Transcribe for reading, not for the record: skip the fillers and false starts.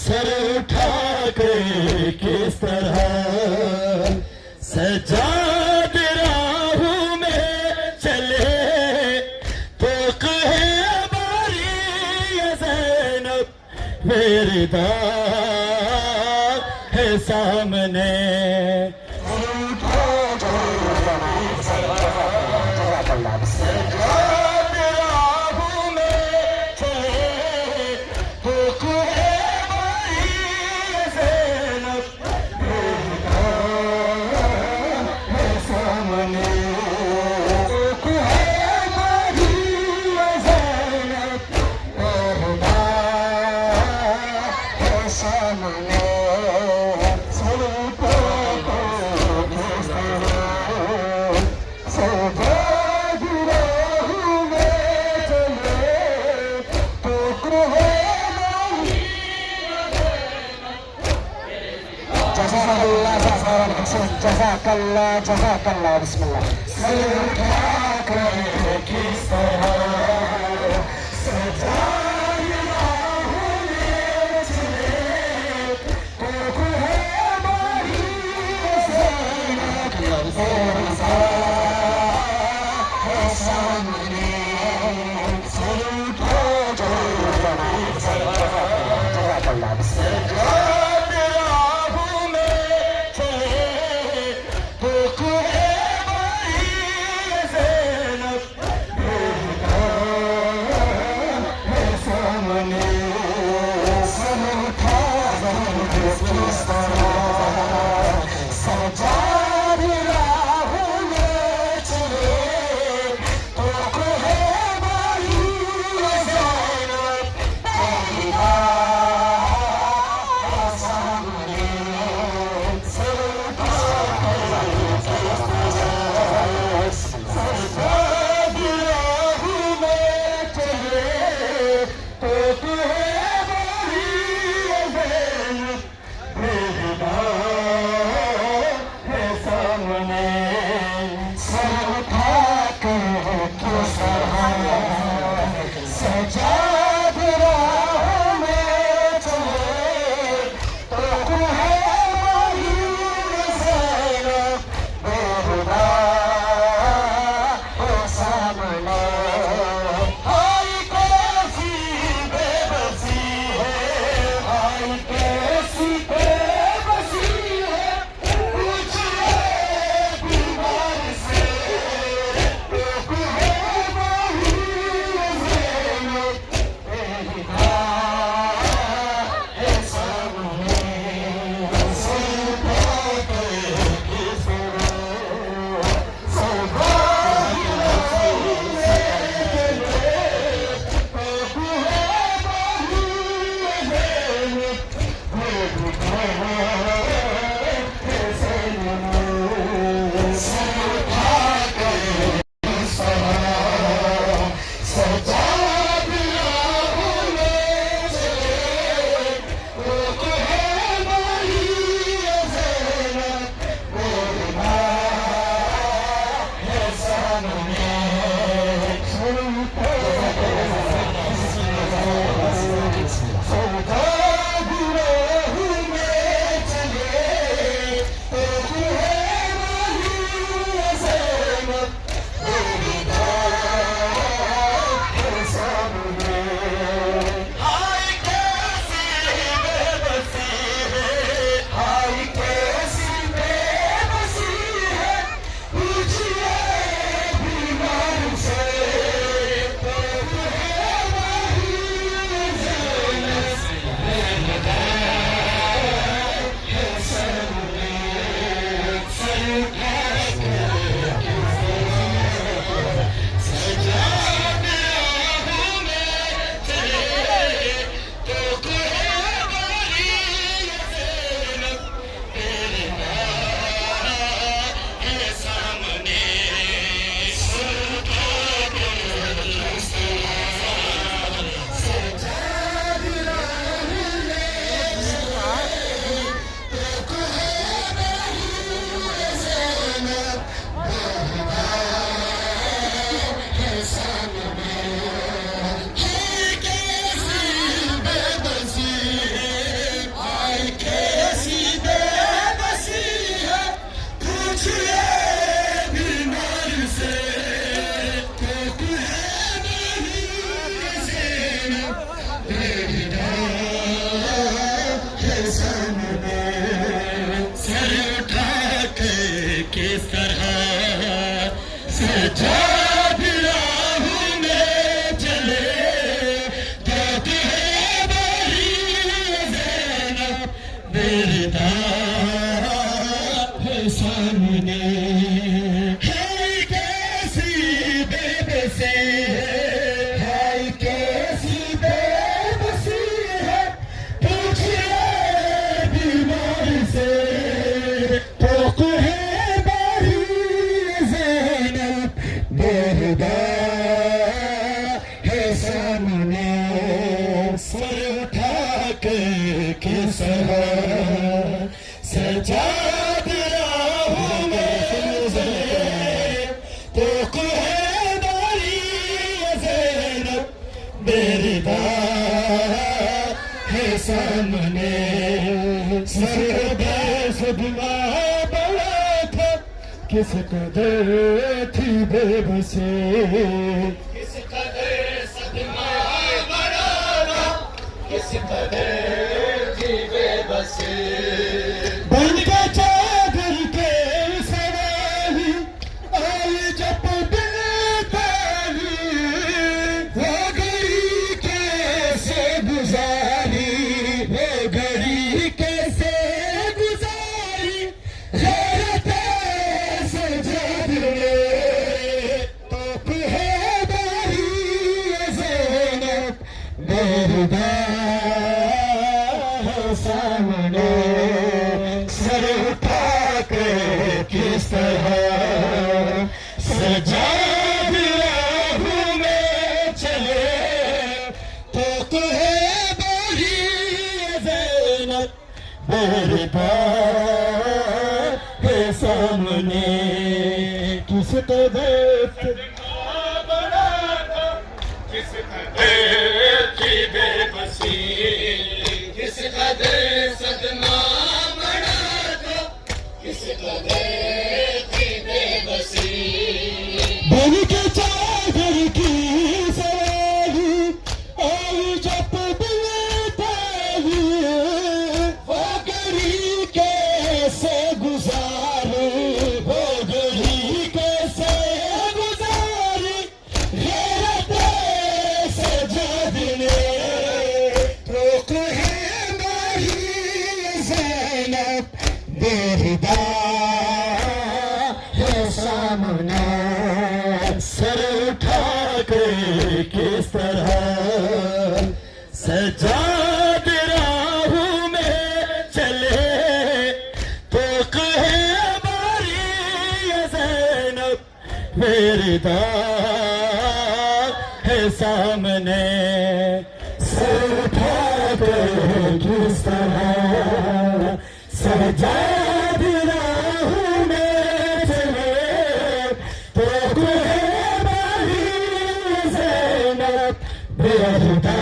Sir उठा के किस तरह सजाद राहों में चले तो कहे बारी ये ज़ैनब फेरिदा है सामने। जज़ाकल्लाह जज़ाकल्लाह बिस्मिल्लाह। से तोक है बारी ज़ैनब बेहुदा है सामने सर उठा के किस सजाद राहों में तोक है बारी ज़ैनब बेहुदा है सामने सदमा बड़ा था किस कदर थी बेबसी किस कदर सदमा बड़ा था किस कदर थी बेबसी बन के चादर के सवारी आई जब बेतारी वो घड़ी कैसे गुजारी वो घड़ी कैसे गुजारी हैरत से जादले तोप है बारी ज़ैनब बेहुदा है सामने सर उठा के किस तरह सजाद राहों में चले तोक है बारी ज़ैनब बेहुदा है सामने किस कदर बड़ा था किस कदर की बेबसी किस कदर सदमा बड़ा था किस कदर की बेबसी बन के चादर की सवारी आई जब बेतारी वो घड़ी कैसे गुजारी वो घड़ी कैसे गुजारी हैरत से जादले तोक है बारी ज़ैनब बेहुदा है सामने सर उठा के किस तरह सजाद राहों में चले तोक है बारी ज़ैनब बेहुदा है सामने सर उठा के किस तरह सजाद राहों में चले तोक है बारी ज़ैनब बेहुदा